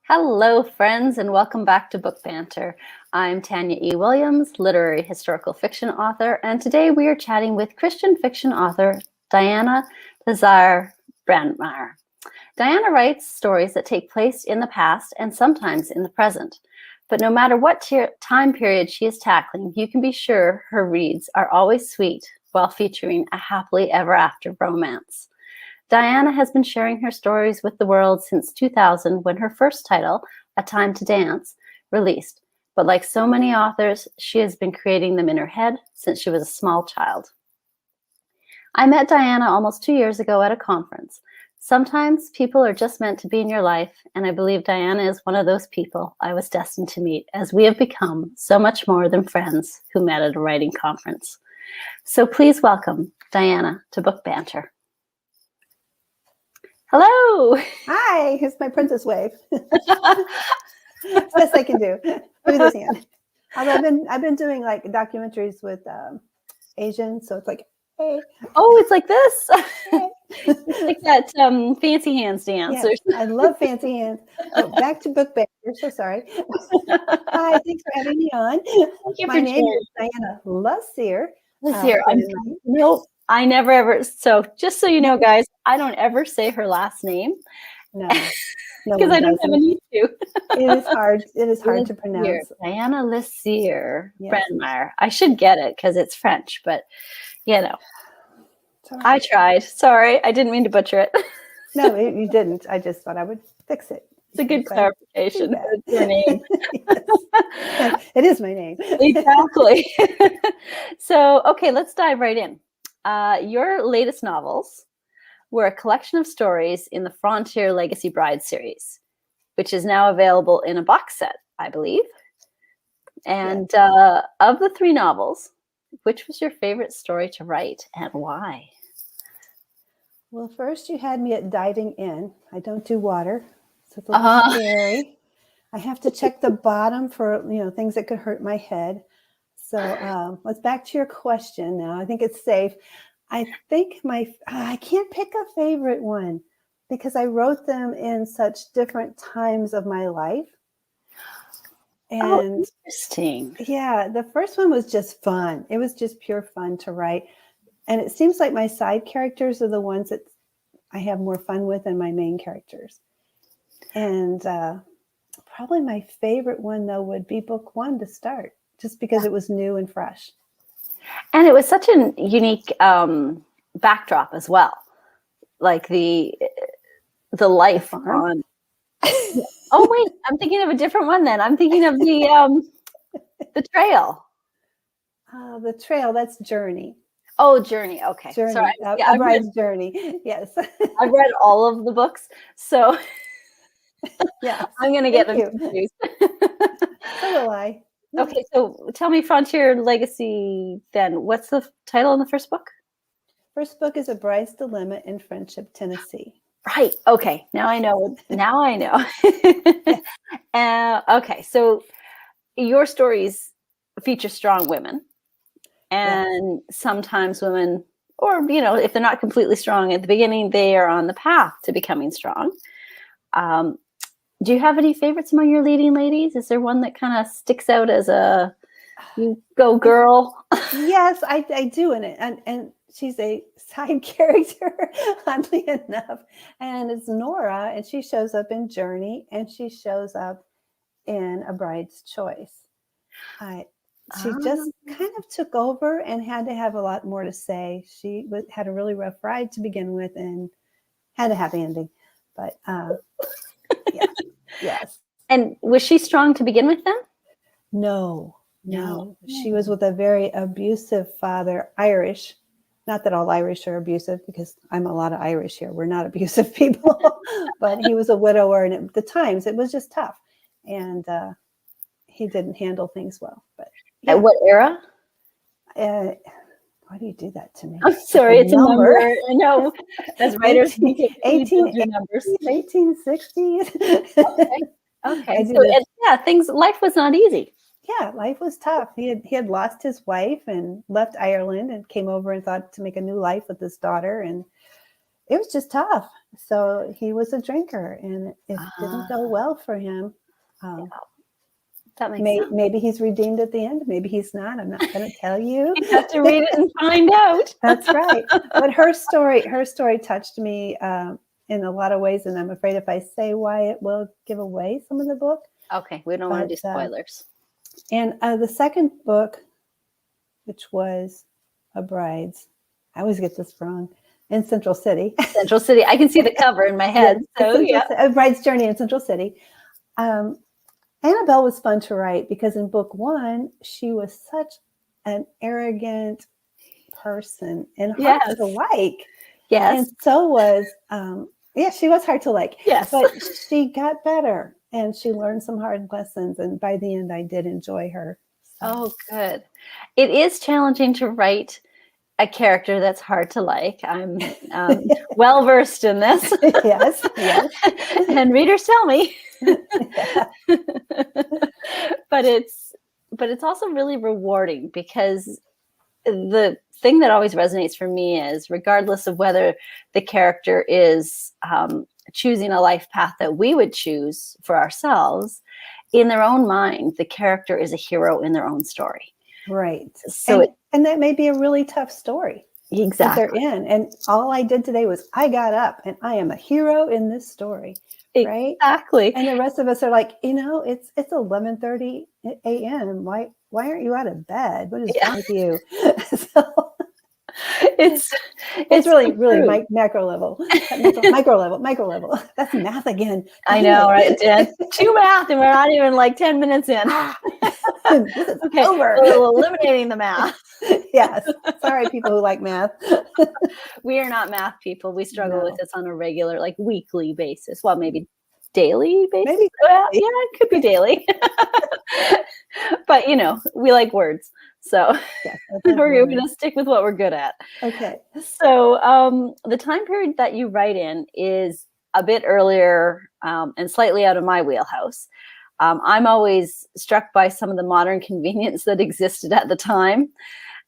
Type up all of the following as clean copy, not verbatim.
Hello, friends, and welcome back to Book Banter. I'm Tanya E. Williams, literary historical fiction author, and today we are chatting with Christian fiction author Diana Lesire Brandmeyer. Diana writes stories that take place in the past and sometimes in the present. But no matter what time period she is tackling, you can be sure her reads are always sweet while featuring a happily ever after romance. Diana has been sharing her stories with the world since 2000 when her first title, A Time to Dance, released. But like so many authors, she has been creating them in her head since she was a small child. I met Diana almost 2 years ago at a conference. Sometimes people are just meant to be in your life, and I believe Diana is one of those people I was destined to meet, as we have become so much more than friends who met at a writing conference. So please welcome Diana to Book Banter. Hello. Hi, it's my princess wave. It's the best I can do. Maybe this hand. I've been doing like documentaries with Asians, so it's like, hey. Oh, it's like this. Hey. It's like that fancy hands dance. Yes, I love fancy hands. Oh, back to Book Banter. So sorry. Hi, thanks for having me on. My name is Diana Lesire. Lesire. I never ever. So just so you know, guys, I don't ever say her last name. No, because I don't have a need to. It is hard. It is hard to pronounce. Diana Lesire Brandmeyer. I should get it because it's French, but you know, I tried. Sorry, I didn't mean to butcher it. No, you didn't. I just thought I would fix it. It's a good clarification. It's your name. Yes. It is my name. Exactly. So, okay, let's dive right in. Your latest novels were a collection of stories in the Frontier Legacy Bride series, which is now available in a box set, I believe. And of the three novels, which was your favorite story to write and why? Well, first you had me at diving in. I don't do water, so it's a little scary. I have to check the bottom for things that could hurt my head. So let's back to your question now. I think it's safe. I think I can't pick a favorite one because I wrote them in such different times of my life. And interesting. Yeah, the first one was just fun. It was just pure fun to write. And it seems like my side characters are the ones that I have more fun with than my main characters. And probably my favorite one, though, would be book one to start, just because it was new and fresh. And it was such a unique backdrop as well. Like the life on. Oh, wait, I'm thinking of a different one then. I'm thinking of the trail. The trail, that's Journey. Oh, Journey. Okay. Journey. Sorry. A bride's journey. Yes. I've read all of the books, so yeah, I'm going to get them confused. So will I. Okay, so tell me Frontier Legacy then. What's the title in the first book? First book is A Bride's Dilemma in Friendship, Tennessee. Right. Okay. Now I know. Now I know. Okay. So your stories feature strong women. And sometimes women, or, if they're not completely strong at the beginning, they are on the path to becoming strong. Do you have any favorites among your leading ladies? Is there one that kind of sticks out as a you go girl? Yes, I do. And she's a side character, oddly enough. And it's Nora, and she shows up in Journey, and she shows up in A Bride's Choice. She just kind of took over and had to have a lot more to say. She had a really rough ride to begin with and had a happy ending. But yes. And was she strong to begin with then? No. She was with a very abusive father, Irish. Not that all Irish are abusive, because I'm a lot of Irish here. We're not abusive people. But he was a widower, and at the times it was just tough. And he didn't handle things well. But at what era? Why do you do that to me? I'm sorry, it's a number. I know. As writers, 1860s. Okay. So life was not easy. Yeah, life was tough. He had lost his wife and left Ireland and came over and thought to make a new life with his daughter. And it was just tough. So he was a drinker, and it didn't go well for him. That makes sense. Maybe he's redeemed at the end. Maybe he's not. I'm not going to tell you. You have to read it and find out. That's right. But her story touched me in a lot of ways, and I'm afraid if I say why, it will give away some of the book. Okay, we don't want to do spoilers. And the second book, which was A Bride's, I always get this wrong, in Central City. Central City. I can see the cover in my head. So A Bride's Journey in Central City. Annabelle was fun to write because in book one, she was such an arrogant person and hard to like. Yes. And so was, she was hard to like. Yes. But she got better and she learned some hard lessons. And by the end, I did enjoy her. So. Oh, good. It is challenging to write a character that's hard to like. I'm well versed in this. Yes. And readers tell me. But it's also really rewarding because the thing that always resonates for me is regardless of whether the character is choosing a life path that we would choose for ourselves, in their own mind, the character is a hero in their own story. Right. So and that may be a really tough story. Exactly. That they're in. And all I did today was I got up and I am a hero in this story. Right? Exactly. And the rest of us are like, it's 11:30 a.m. Why aren't you out of bed? What is wrong with you? So it's really macro level, micro level. That's math again. I know, right? Two math, and we're not even like 10 minutes in. This is okay, over. We're eliminating the math. Yes. Sorry, people who like math. We are not math people. We struggle with this on a regular, like weekly basis. Well, maybe daily basis. Maybe. Well, yeah, it could be daily. But we like words. So we're going to stick with what we're good at. Okay. So the time period that you write in is a bit earlier and slightly out of my wheelhouse. I'm always struck by some of the modern convenience that existed at the time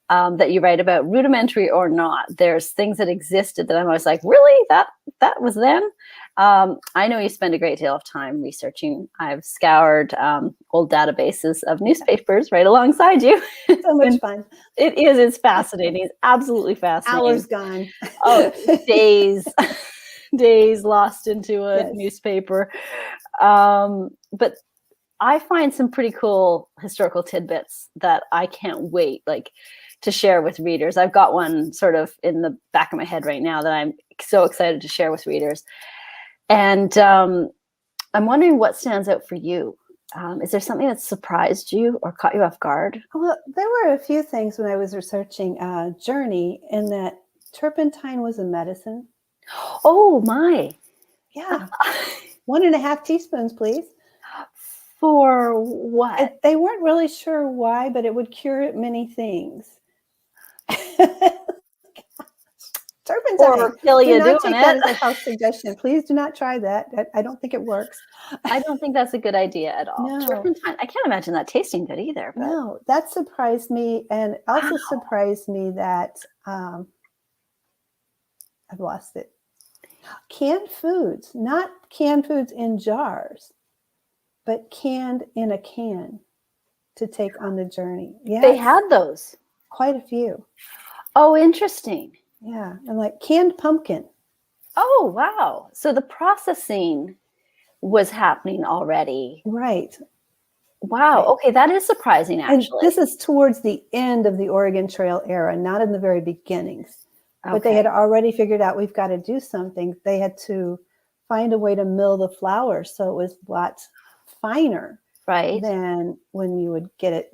that you write about, rudimentary or not. There's things that existed that I'm always like, really? That was then? I know you spend a great deal of time researching. I've scoured old databases of newspapers right alongside you. So much fun. It is. It's fascinating. It's absolutely fascinating. Hours gone. Oh, days lost into a newspaper. But I find some pretty cool historical tidbits that I can't wait to share with readers. I've got one sort of in the back of my head right now that I'm so excited to share with readers. And I'm wondering what stands out for you. Is there something that surprised you or caught you off guard? Well, there were a few things when I was researching Journey, in that turpentine was a medicine. Oh, my. Yeah. 1.5 teaspoons, please. For what? They weren't really sure why, but it would cure many things. Turpentine. Or kill you doing take that as a health suggestion. Please do not try that. I don't think it works. I don't think that's a good idea at all. No. Turpentine. I can't imagine that tasting good either. But. No, that surprised me, and also surprised me that I've lost it. Canned foods, not canned foods in jars, but canned in a can to take on the journey. Yeah, they had those. Quite a few. Oh, interesting. Yeah, and like canned pumpkin. Oh, wow. So the processing was happening already. Right. Wow. Right. Okay, that is surprising, actually. And this is towards the end of the Oregon Trail era, not in the very beginnings. Okay. But they had already figured out we've got to do something. They had to find a way to mill the flour so it was a lot finer, right, than when you would get it,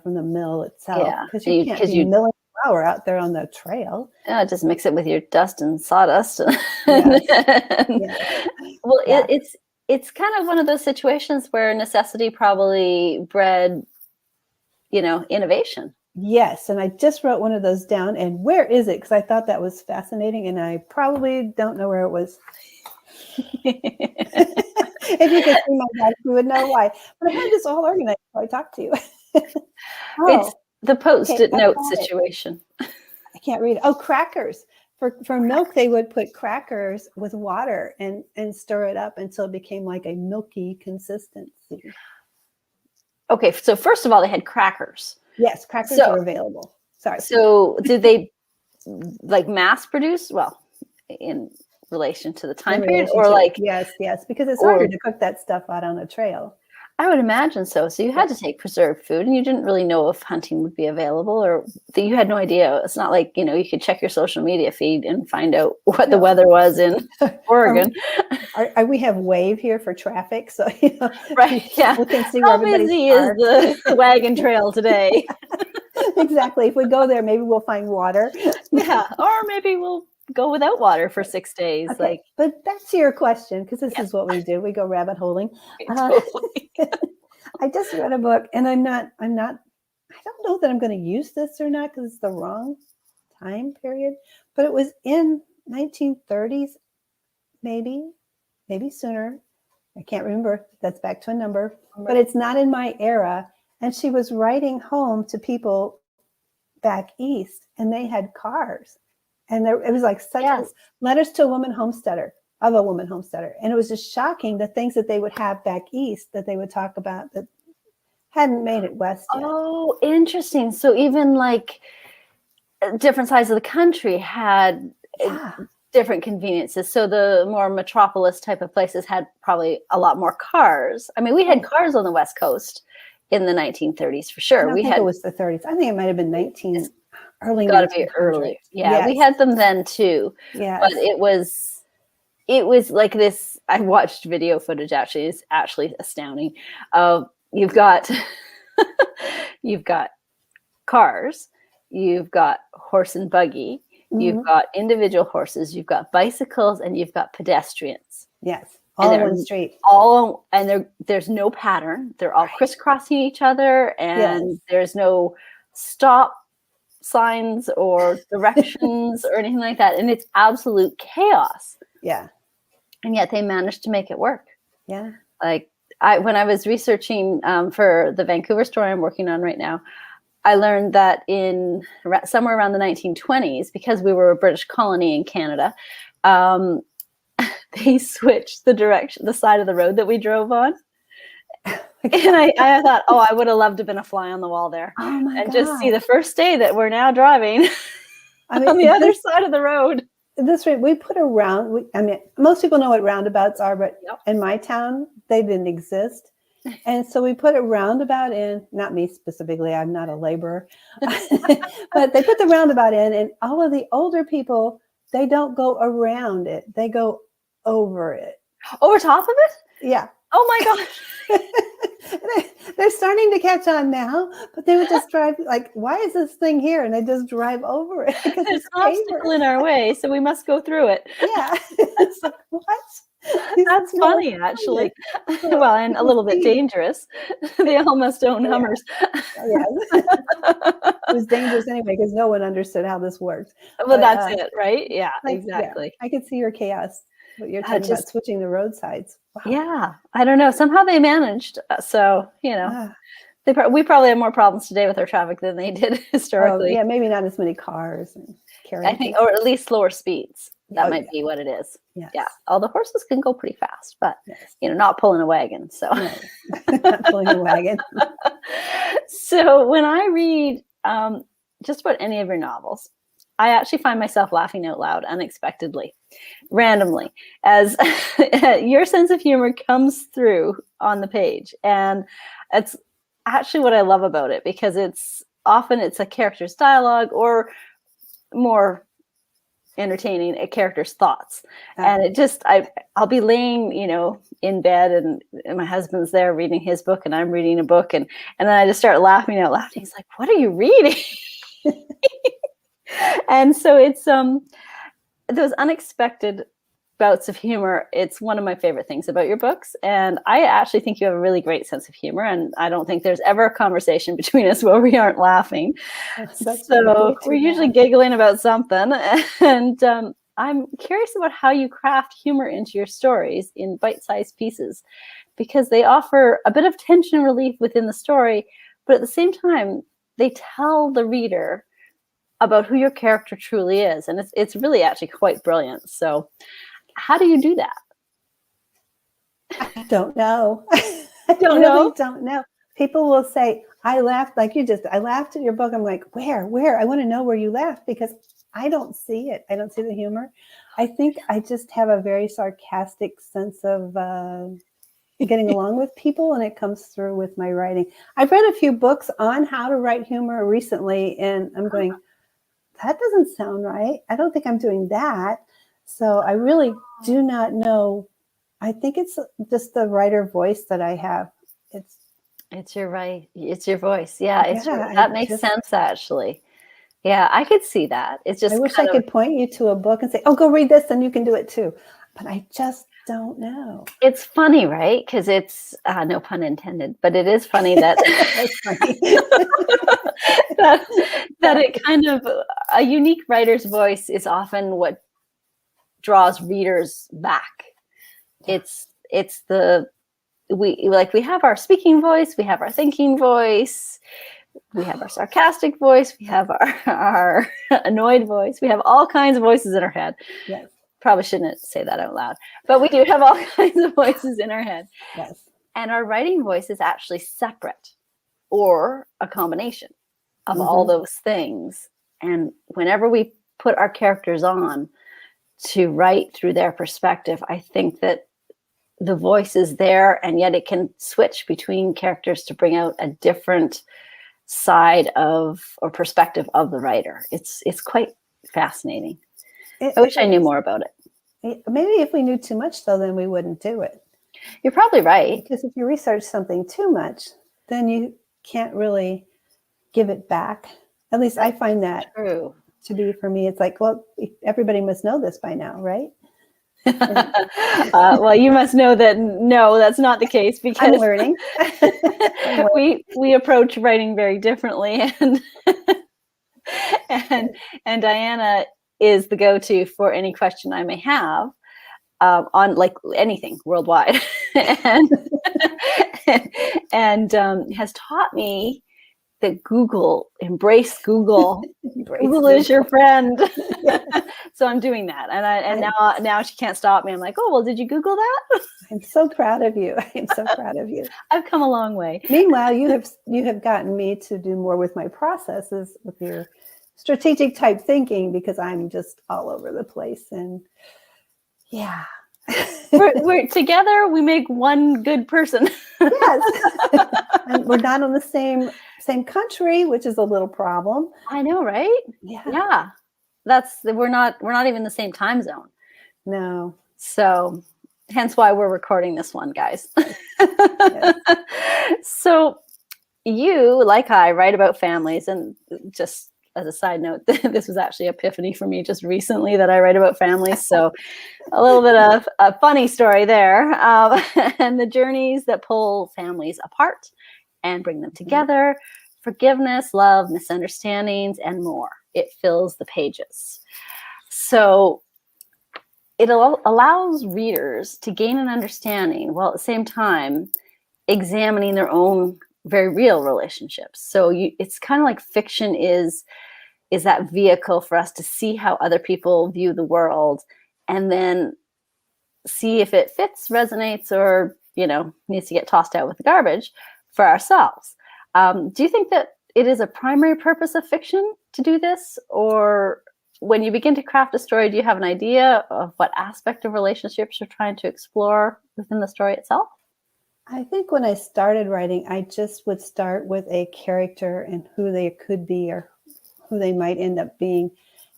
from the mill itself. Yeah, because you can't be milling flour out there on the trail. Yeah, just mix it with your dust and sawdust. Yes. Well, yeah. It's kind of one of those situations where necessity probably bred, innovation. Yes, and I just wrote one of those down. And where is it? Because I thought that was fascinating, and I probably don't know where it was. If you could see my life, you would know why. But I had this all organized before I talked to you. It's the Post-it note situation. I can't read it. Oh, crackers. For milk, they would put crackers with water and stir it up until it became like a milky consistency. Okay, so first of all, they had crackers. Yes, crackers So- were available. Sorry. So did they like mass produce? Well, in relation to the time period, or like yes, because it's or- harder to cook that stuff out on a trail. I would imagine so. So you had to take preserved food, and you didn't really know if hunting would be available, or you had no idea. It's not like, you know, you could check your social media feed and find out what the weather was in Oregon. We have wave here for traffic, so you know, Right? Yeah. we can see How where everybody's busy is parked. the wagon trail today? Exactly. If we go there, maybe we'll find water. Yeah, or maybe we'll go without water for 6 days. Okay. Like, But back to your question, because this is what we do. We go rabbit holing. totally. I just read a book, and I don't know that I'm going to use this or not because it's the wrong time period, but it was in 1930s, maybe sooner. I can't remember. That's back to a number, but it's not in my era. And she was writing home to people back east, and they had cars, and it was like such letters to a woman homesteader. And it was just shocking the things that they would have back east that they would talk about that hadn't made it west yet. Oh, interesting. So even like different sides of the country had different conveniences. So the more metropolis type of places had probably a lot more cars. I mean, we had cars on the West Coast in the 1930s for sure. I think it was the 30s. I think it might have been early. Got to be early. Yeah, we had them then too. Yeah, but it was like this. I watched video footage. Actually, it's actually astounding. You've got cars, you've got horse and buggy, you've got individual horses, you've got bicycles, and you've got pedestrians. Yes, all on one street. There's no pattern. They're all crisscrossing each other, and there's no stop signs or directions or anything like that. And it's absolute chaos. Yeah. And yet they managed to make it work. Yeah. Like when I was researching for the Vancouver story I'm working on right now, I learned that in somewhere around the 1920s, because we were a British colony in Canada, they switched the side of the road that we drove on. And I thought, I would have loved to have been a fly on the wall there. Oh my God. Just see the first day that we're now driving on the other side of the road. This way, we put most people know what roundabouts are, but in my town, they didn't exist. And so we put a roundabout in, not me specifically, I'm not a laborer, but they put the roundabout in, and all of the older people, they don't go around it. They go over it. Over top of it? Yeah. Oh my gosh. They're starting to catch on now, but they would just drive like, why is this thing here? And they just drive over it. There's an obstacle in our way, so we must go through it. Yeah. It's like, what? That's funny, actually. Well, and a little bit dangerous. They almost own Hummers. Yeah. It was dangerous anyway, because no one understood how this worked. Well, that's it, right? Yeah, exactly. Yeah, I could see your chaos. What you're talking about switching the roadsides. Wow. Yeah, I don't know. Somehow they managed. So, you know, we probably have more problems today with our traffic than they did historically. Yeah, maybe not as many cars and carrying. I think, or at least slower speeds. That might be what it is. Yes. Yeah. All the horses can go pretty fast, but you know, not pulling a wagon. So not pulling a wagon. So when I read just about any of your novels, I actually find myself laughing out loud unexpectedly, randomly, as your sense of humor comes through on the page. And it's actually what I love about it, because it's often a character's dialogue, or more entertaining, a character's thoughts. And it just, I'll be laying, you know, in bed, and my husband's there reading his book, and I'm reading a book, and then I just start laughing out loud. He's like, "What are you reading?" And so it's those unexpected bouts of humor. It's one of my favorite things about your books, and I actually think you have a really great sense of humor, and I don't think there's ever a conversation between us where we aren't laughing. So we're usually giggling about something, and I'm curious about how you craft humor into your stories in bite-sized pieces, because they offer a bit of tension relief within the story, but at the same time, they tell the reader about who your character truly is. And it's really actually quite brilliant. So how do you do that? I don't know. I Don't really know? don't know. People will say, I laughed like you just, I laughed at your book. I'm like, where? I want to know where you laughed because I don't see it. I don't see the humor. I think I just have a very sarcastic sense of getting along with people, and it comes through with my writing. I've read a few books on how to write humor recently, and I'm going, that doesn't sound right. I don't think I'm doing that. So I really do not know. I think it's just the writer voice that I have. It's your voice. Yeah, Yeah, that makes sense actually. Yeah, I could see that. It's just I wish I could point you to a book and say, oh, go read this and you can do it too. But I just don't know. It's funny, right? Because it's no pun intended, but it is funny that That's funny. that it kind of a unique writer's voice is often what draws readers back. Yeah. We have our speaking voice, we have our thinking voice, we have our sarcastic voice, we have our annoyed voice, we have all kinds of voices in our head. Yes. Probably shouldn't say that out loud, but we do have all kinds of voices in our head. Yes. And our writing voice is actually separate or a combination of all those things. And whenever we put our characters on to write through their perspective, I think that the voice is there, and yet it can switch between characters to bring out a different side of or perspective of the writer. It's quite fascinating. I wish I knew more about it. Maybe if we knew too much, though, then we wouldn't do it. You're probably right. Because if you research something too much, then you can't really give it back. At least I find that true to be for me. It's like, well, everybody must know this by now, right? Well, you must know that no, that's not the case, because I'm learning. we approach writing very differently, and Diana is the go-to for any question I may have on like anything worldwide, and has taught me that embrace Google. Google is your friend. So I'm doing that, and now she can't stop me. I'm like, oh well, did you Google that? I'm so proud of you. I'm so proud of you. I've come a long way. Meanwhile, you have gotten me to do more with my processes, with your strategic type thinking, because I'm just all over the place. And yeah, we're together. We make one good person. Yes, and we're not on the same country, which is a little problem. I know, right? Yeah. We're not even the same time zone. No. So hence why we're recording this one, guys. Yes. So you, like I, write about families, and just as a side note, this was actually epiphany for me just recently that I write about families. So a little bit of a funny story there, and the journeys that pull families apart and bring them together, forgiveness, love, misunderstandings, and more. It fills the pages. So it allows readers to gain an understanding while at the same time examining their own very real relationships. So it's kind of like fiction is that vehicle for us to see how other people view the world, and then see if it fits, resonates, or needs to get tossed out with the garbage for ourselves. Do you think that it is a primary purpose of fiction to do this? Or when you begin to craft a story, do you have an idea of what aspect of relationships you're trying to explore within the story itself? I think when I started writing, I just would start with a character and who they could be or who they might end up being.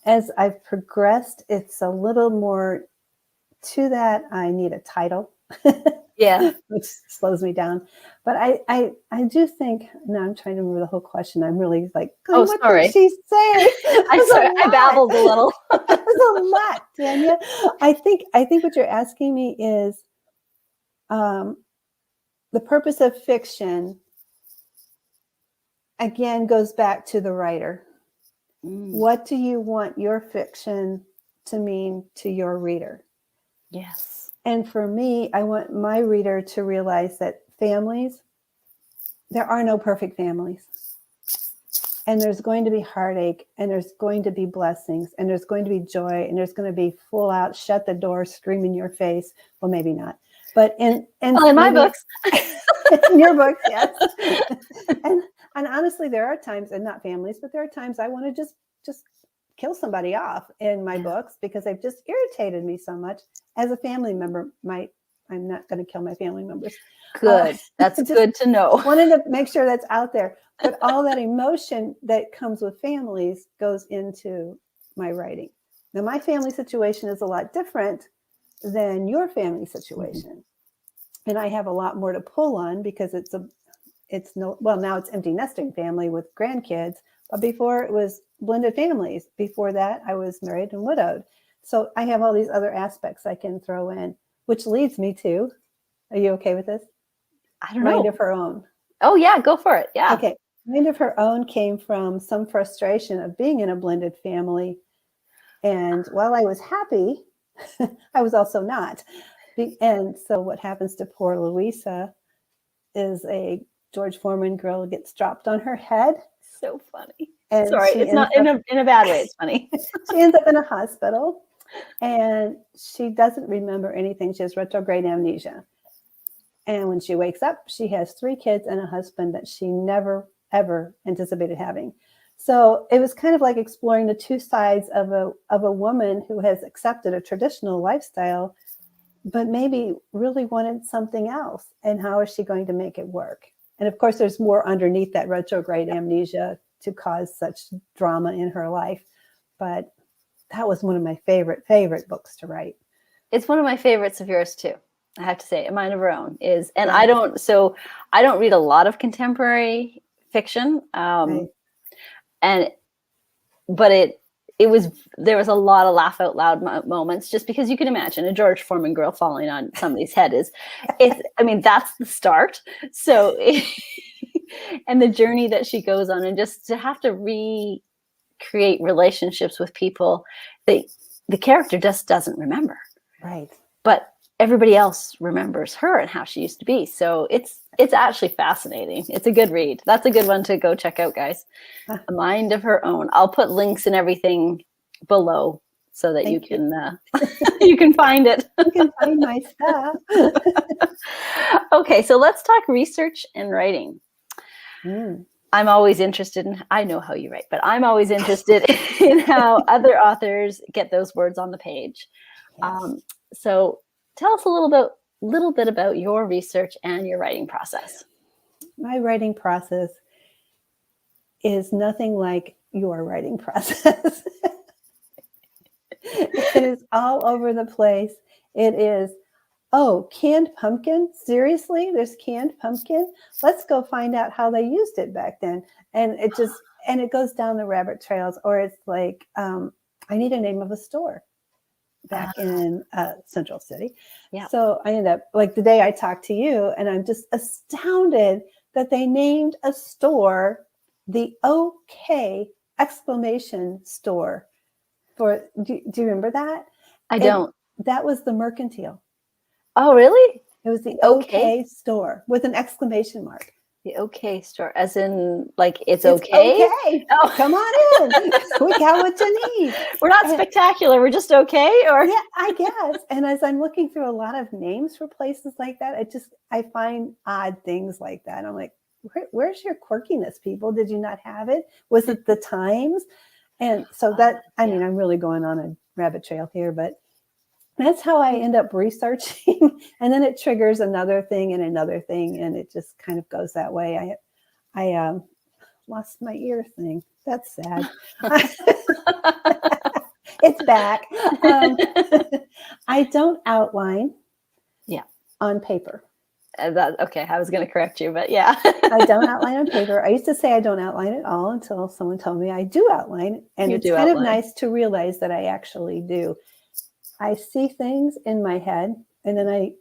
As I've progressed, it's a little more to that. I need a title. Yeah. Which slows me down. But I do think, now I'm trying to remember the whole question. I'm really like, oh, what sorry. did she say? I babbled a little. That was a lot, Tanya. I think what you're asking me is the purpose of fiction, again, goes back to the writer. What do you want your fiction to mean to your reader? Yes. And for me, I want my reader to realize that families, there are no perfect families. And there's going to be heartache, and there's going to be blessings, and there's going to be joy, and there's going to be full out, shut the door, scream in your face. Well, maybe not, but in my books, in your books, yes. and honestly, there are times, and not families, but there are times I want to just kill somebody off in my books because they've just irritated me so much. As a family member might, I'm not going to kill my family members. Good. That's good to know. Wanted to make sure that's out there. But all that emotion that comes with families goes into my writing. Now, my family situation is a lot different than your family situation. And I have a lot more to pull on because now it's empty nesting family with grandkids. But before it was blended families. Before that, I was married and widowed. So I have all these other aspects I can throw in, which leads me to, are you okay with this? I don't know. Mind of Her Own. Oh, yeah, go for it. Yeah. Okay. Mind of Her Own came from some frustration of being in a blended family. And while I was happy, I was also not. And so what happens to poor Louisa is a George Foreman grill gets dropped on her head. So funny. And sorry, it's not in a bad way. It's funny. She ends up in a hospital and she doesn't remember anything. She has retrograde amnesia. And when she wakes up, she has 3 kids and a husband that she never, ever anticipated having. So it was kind of like exploring the 2 sides of a woman who has accepted a traditional lifestyle, but maybe really wanted something else. And how is she going to make it work? And of course, there's more underneath that retrograde amnesia to cause such drama in her life. But that was one of my favorite books to write. It's one of my favorites of yours too. I have to say, A Mind of Her Own is, and I don't read a lot of contemporary fiction. Right. There was a lot of laugh out loud moments, just because you can imagine a George Foreman grill falling on somebody's head that's the start. So, and the journey that she goes on, and just to have to recreate relationships with people that the character just doesn't remember. Right. But everybody else remembers her and how she used to be. So it's actually fascinating. It's a good read. That's a good one to go check out, guys. A Mind of Her Own. I'll put links and everything below so that you can you can find it. You can find my stuff. Okay, so let's talk research and writing. I'm always interested in, I know how you write, but I'm always interested in how other authors get those words on the page. Yes. So tell us a little bit about your research and your writing process. My writing process is nothing like your writing process. It is all over the place. It is, canned pumpkin? Seriously? There's canned pumpkin? Let's go find out how they used it back then. And it goes down the rabbit trails. Or it's like, I need a name of a store back in Central City. Yeah. So I ended up, like the day I talked to you, and I'm just astounded that they named a store the OK exclamation store. Do you remember that? I don't. That was the Mercantile. Oh, really? It was the OK store with an exclamation mark. The OK store, as in, like, it's okay? Okay. Oh, come on in. We got what you need. We're not spectacular. We're just okay? Or yeah, I guess. And as I'm looking through a lot of names for places like that, I find odd things like that. I'm like, where's your quirkiness, people? Did you not have it? Was it the times? And so I'm really going on a rabbit trail here, but that's how I end up researching. And then it triggers another thing and another thing. And it just kind of goes that way. I lost my ear thing. That's sad. It's back. I don't outline on paper. Okay, I was going to correct you, but yeah. I don't outline on paper. I used to say I don't outline at all until someone told me I do outline. And it's kind of nice to realize that I actually do. I see things in my head, and then I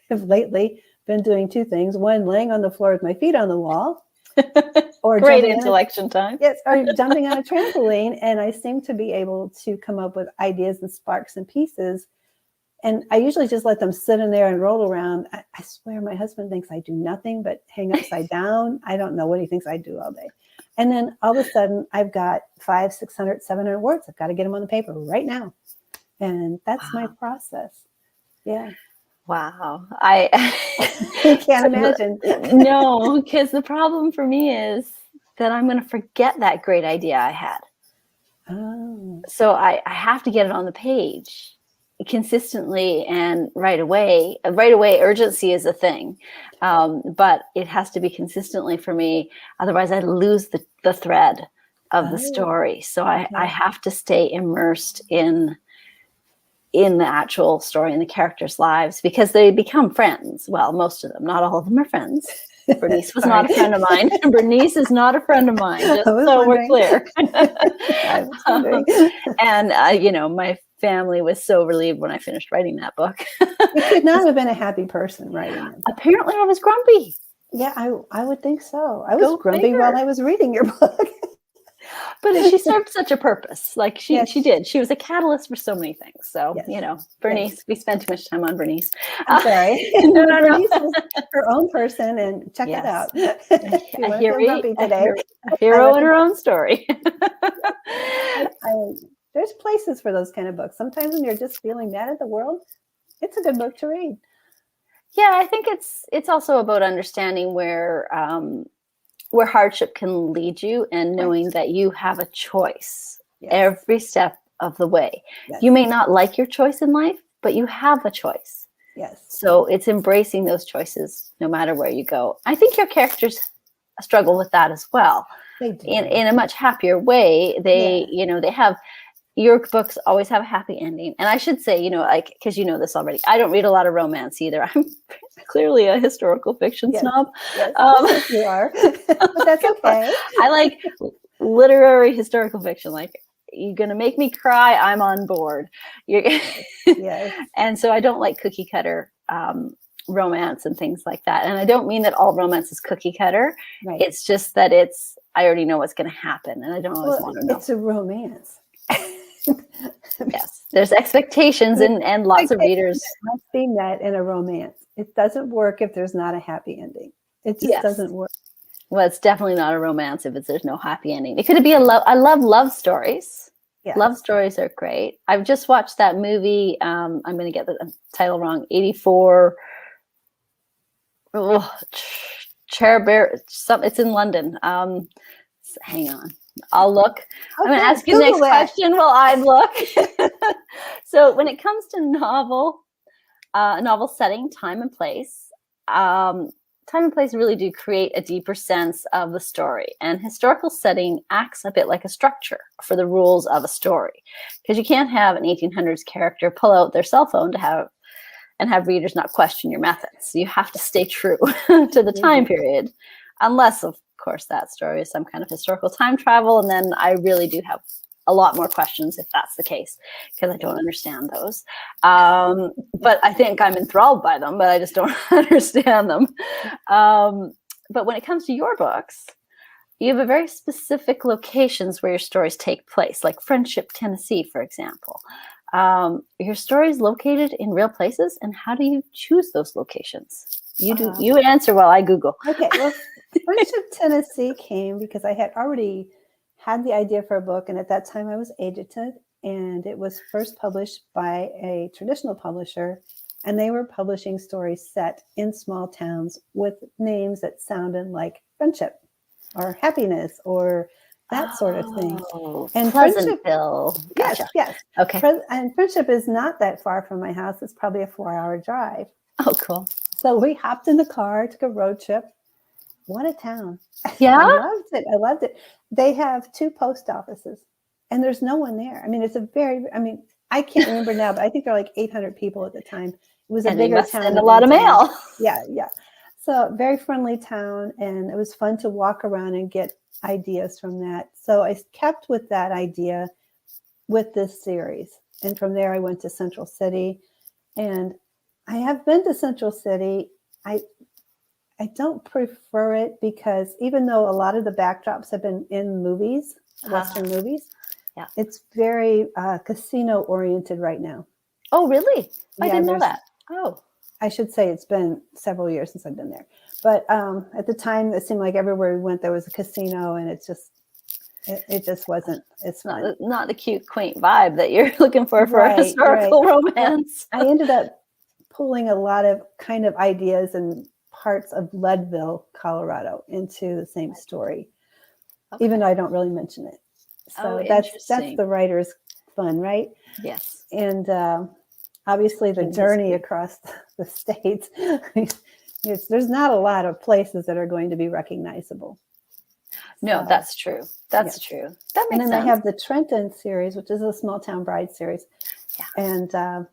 have lately been doing 2 things. One, laying on the floor with my feet on the wall. Or great intellection time. Yes, or jumping on a trampoline, and I seem to be able to come up with ideas and sparks and pieces And I usually just let them sit in there and roll around. I swear my husband thinks I do nothing but hang upside down. I don't know what he thinks I do all day. And then all of a sudden I've got 500, 600, 700 words. I've got to get them on the paper right now. And that's my process. Yeah. Wow. You can't imagine. No, because the problem for me is that I'm going to forget that great idea I had. Oh. So I have to get it on the page consistently and right away. Right away, urgency is a thing, but it has to be consistently for me. Otherwise, I lose the thread of the story. So I have to stay immersed in the actual story and the characters' lives, because they become friends. Well, most of them, not all of them are friends. Bernice was not a friend of mine. Bernice is not a friend of mine, just so we're clear. I was wondering. And, my family was so relieved when I finished writing that book. You could not have been a happy person writing it. Apparently I was grumpy. Yeah, I would think so. I was grumpy while I was reading your book. But she served such a purpose. Like she did. She was a catalyst for so many things. So, Bernice, we spent too much time on Bernice. I'm sorry. No. Bernice is her own person, and check it out. A hero in her own story. There's places for those kind of books. Sometimes when you're just feeling mad at the world, it's a good book to read. Yeah, I think it's also about understanding where hardship can lead you, and knowing that you have a choice every step of the way. Yes. You may not like your choice in life, but you have a choice. Yes. So it's embracing those choices no matter where you go. I think your characters struggle with that as well. They do. In a much happier way. They have, your books always have a happy ending. And I should say, because you know this already, I don't read a lot of romance either. I'm clearly a historical fiction snob. Yes, you are. But that's okay. I like literary historical fiction. Like, you're going to make me cry, I'm on board. And so I don't like cookie cutter romance and things like that. And I don't mean that all romance is cookie cutter. Right. It's just that I already know what's going to happen, and I don't always want to know. It's a romance. Yes, there's expectations and lots of readers must be met in a romance. It doesn't work if there's not a happy ending. It just doesn't work. Well, it's definitely not a romance if there's no happy ending. It could be a love. I love love stories. Yes. Love stories are great. I've just watched that movie. I'm going to get the title wrong. 84. It's in London. Hang on. I'll look. Okay, I'm going to ask you the next question while I look. So when it comes to novel setting, time and place really do create a deeper sense of the story. And historical setting acts a bit like a structure for the rules of a story. Because you can't have an 1800s character pull out their cell phone to have readers not question your methods. You have to stay true to the time period, unless, of course, that story is some kind of historical time travel, and then I really do have a lot more questions if that's the case, because I don't understand those. But I think I'm enthralled by them, but I just don't understand them. But when it comes to your books, you have a very specific locations where your stories take place, like Friendship, Tennessee, for example. Your stories located in real places, and how do you choose those locations? You answer while I Google. Okay, well, Friendship, Tennessee came because I had already had the idea for a book, and at that time I was agented, and it was first published by a traditional publisher, and they were publishing stories set in small towns with names that sounded like friendship or happiness or that sort of thing. And Pleasantville. Gotcha. Yes. Okay. And Friendship is not that far from my house. It's probably a 4-hour drive. Oh, cool. So we hopped in the car, took a road trip. What a town. Yeah. I loved it. They have 2 post offices, and there's no one there. I mean, I can't remember now, but I think there are like 800 people at the time. It was a bigger town. And a lot of mail. Yeah. So very friendly town, and it was fun to walk around and get ideas from that. So I kept with that idea with this series. And from there, I went to Central City, and I have been to Central City. I don't prefer it because even though a lot of the backdrops have been in movies, Western movies, it's very casino oriented right now. Oh, really? I Yeah, didn't know there's, that. Oh, I should say it's been several years since I've been there. But at the time, it seemed like everywhere we went, there was a casino, and it just wasn't as fun. not the cute, quaint vibe that you're looking for a Right. historical Well, romance. I ended up pulling a lot of kind of ideas and parts of Leadville, Colorado into the same story, even though I don't really mention it. So that's interesting. the writer's fun, right? Yes. And obviously the journey across the states, there's not a lot of places that are going to be recognizable. No, So, that's true. That's true. That makes sense. And then I have the Trenton series, which is a small town bride series. Yeah. And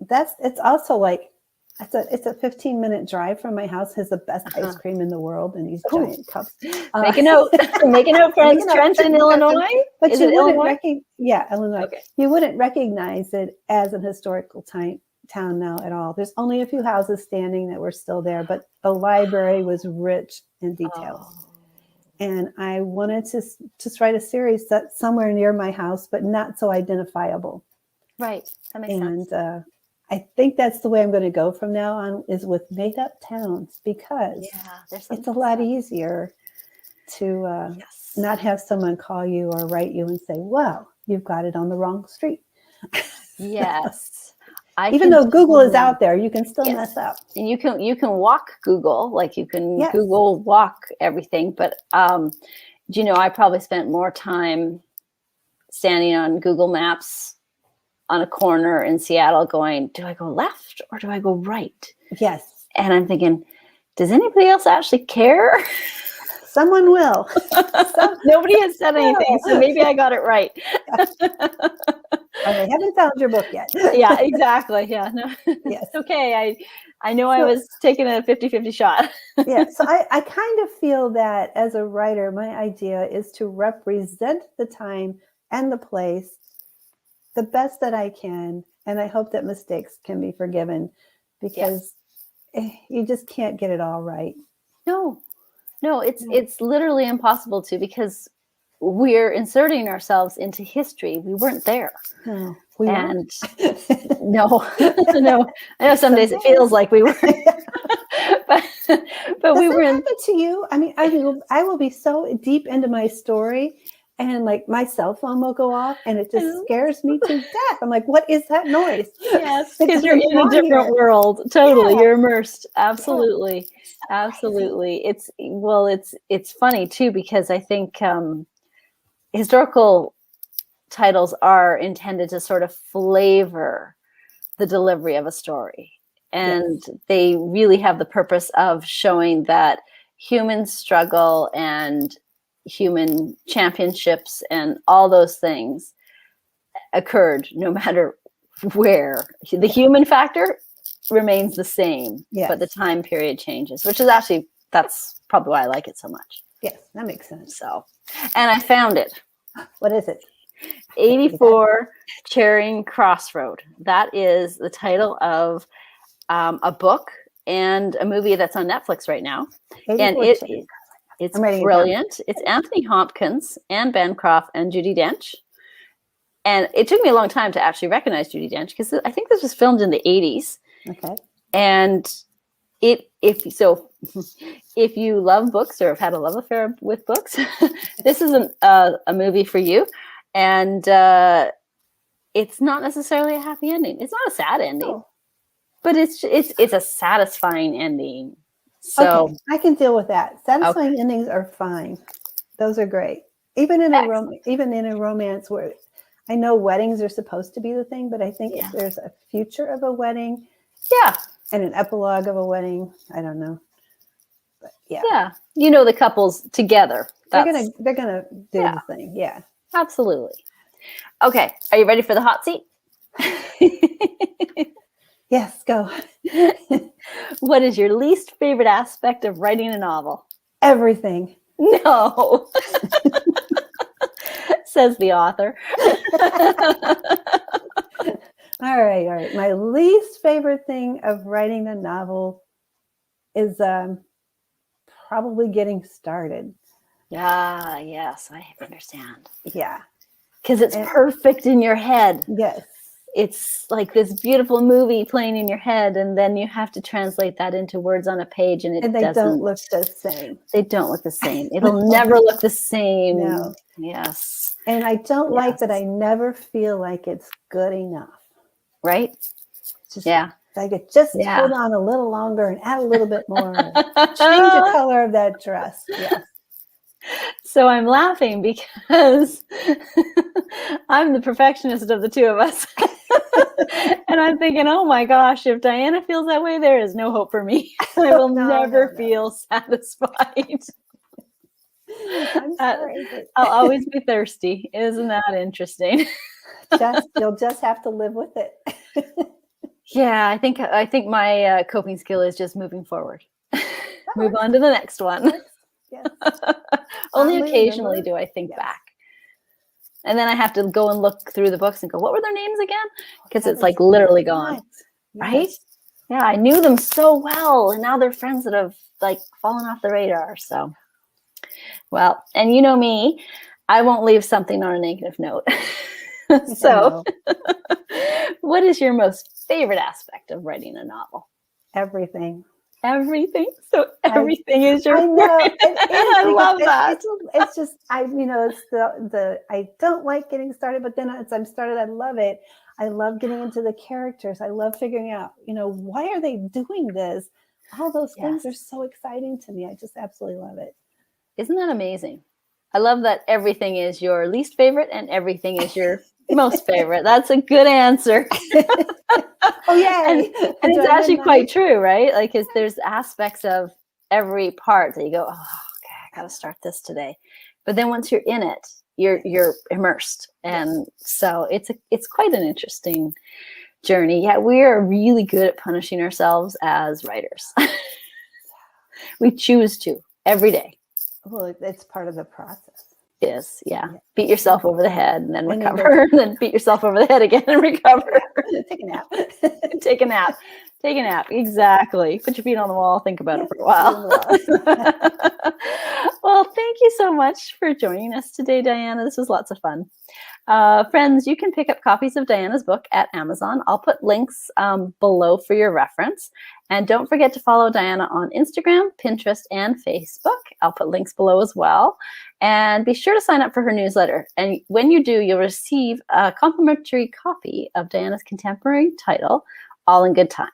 it's also like, it's a 15-minute drive from my house. Has the best ice cream in the world in these giant cups. Make a note. Make a note, friends. Trenton, Illinois. But is you it wouldn't Illinois? Illinois. Okay. You wouldn't recognize it as an historical town now at all. There's only a few houses standing that were still there, but the library was rich in details. Oh. And I wanted to just write a series that's somewhere near my house, but not so identifiable. Right. That makes sense. And I think that's the way I'm going to go from now on, is with made up towns, because it's a lot easier to not have someone call you or write you and say, "Well, you've got it on the wrong street." Yes. Even though Google is out there, you can still mess up. And you can walk Google, like you can Google walk everything. But I probably spent more time standing on Google Maps on a corner in Seattle going, do I go left or do I go right? Yes. And I'm thinking, does anybody else actually care? Someone will. Nobody has said anything, so maybe I got it right. Or they haven't found your book yet. Yeah, exactly. Yeah. No. Yes. Okay. I know I was taking a 50-50 shot. Yeah. So I kind of feel that as a writer, my idea is to represent the time and the place the best that I can. And I hope that mistakes can be forgiven, because you just can't get it all right. No, it's literally impossible to, because we're inserting ourselves into history. We weren't there. No, and no. I know some days it feels like we were, but we were. Happen to you? I mean, I will be so deep into my story, and like my cell phone will go off, and it just scares me to death. I'm like, what is that noise? Yes, because you're in a different world. Totally, you're immersed. Absolutely, absolutely. It's funny too, because I think historical titles are intended to sort of flavor the delivery of a story. And they really have the purpose of showing that human struggle and human championships and all those things occurred no matter where. The human factor remains the same, but the time period changes, which is actually, that's probably why I like it so much. Yes, that makes sense. So, and I found it. What is it? 84 Charing Crossroad. That is the title of a book and a movie that's on Netflix right now. And it's brilliant. It's Anthony Hopkins, Anne Bancroft, and Judi Dench. And it took me a long time to actually recognize Judi Dench, because I think this was filmed in the 80s. Okay. And if you love books or have had a love affair with books, this is a movie for you. And it's not necessarily a happy ending. It's not a sad ending, but it's a satisfying ending. So I can deal with that. Satisfying endings are fine. Those are great. Even in a romance where I know weddings are supposed to be the thing, but I think if there's a future of a wedding, and an epilogue of a wedding, I don't know. But the couples together. They're gonna do the thing. Yeah. Absolutely. Okay. Are you ready for the hot seat? Yes, go. What is your least favorite aspect of writing a novel? Everything. No. Says the author. All right. My least favorite thing of writing a novel is probably getting started. Yes, I understand. Yeah. Because it's perfect in your head. Yes. it's like this beautiful movie playing in your head, and then you have to translate that into words on a page, and And they don't look the same. They don't look the same. It'll never look the same. No. Yes. And I don't like that Yes. I never feel like it's good enough. Right? Just, Yeah. I could just Yeah. hold on a little longer and add a little bit more. Change the color of that dress. Yes. So I'm laughing because I'm the perfectionist of the two of us. And I'm thinking, oh my gosh, if Diana feels that way, there is no hope for me. I will never feel satisfied. I'm sorry. I'll always be thirsty. Isn't that interesting? You'll just have to live with it. Yeah, I think my coping skill is just moving forward. Move on to the next one. Yes. Only occasionally do I think back. And then I have to go and look through the books and go, what were their names again? Because it's like literally gone. Right? Yeah, I knew them so well, and now they're friends that have like fallen off the radar. So, well, and you know me, I won't leave something on a negative note. So, what is your most favorite aspect of writing a novel? Everything. Everything. So everything is your favorite. I love that. It's just it's the I don't like getting started, but then as I'm started, I love it. I love getting into the characters. I love figuring out, why are they doing this? All those things are so exciting to me. I just absolutely love it. Isn't that amazing? I love that everything is your least favorite and everything is your most favorite. That's a good answer. Oh, yay. And it's actually quite true, right? Like, there's aspects of every part that you go, oh, okay, I got to start this today. But then once you're in it, you're immersed. And so it's quite an interesting journey. Yeah, we are really good at punishing ourselves as writers. We choose to every day. Well, it's part of the process. Is beat yourself over the head and then recover, and then beat yourself over the head again and recover. Take a nap. Take a nap. Take a nap. Exactly. Put your feet on the wall. Think about it for a while. Well, thank you so much for joining us today, Diana. This was lots of fun. Friends, you can pick up copies of Diana's book at Amazon. I'll put links below for your reference. And don't forget to follow Diana on Instagram, Pinterest, and Facebook. I'll put links below as well. And be sure to sign up for her newsletter. And when you do, you'll receive a complimentary copy of Diana's contemporary title, All in Good Time.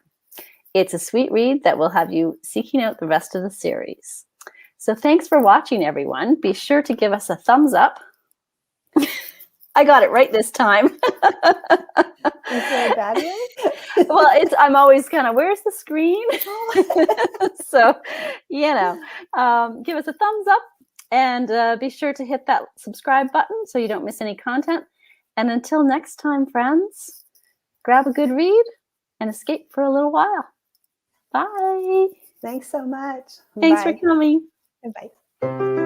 It's a sweet read that will have you seeking out the rest of the series. So thanks for watching, everyone. Be sure to give us a thumbs up. I got it right this time. Is there a bad way? Well, I'm always kind of, where's the screen? So, give us a thumbs up and be sure to hit that subscribe button so you don't miss any content. And until next time, friends, grab a good read and escape for a little while. Bye. Thanks so much. Thanks for coming. Bye.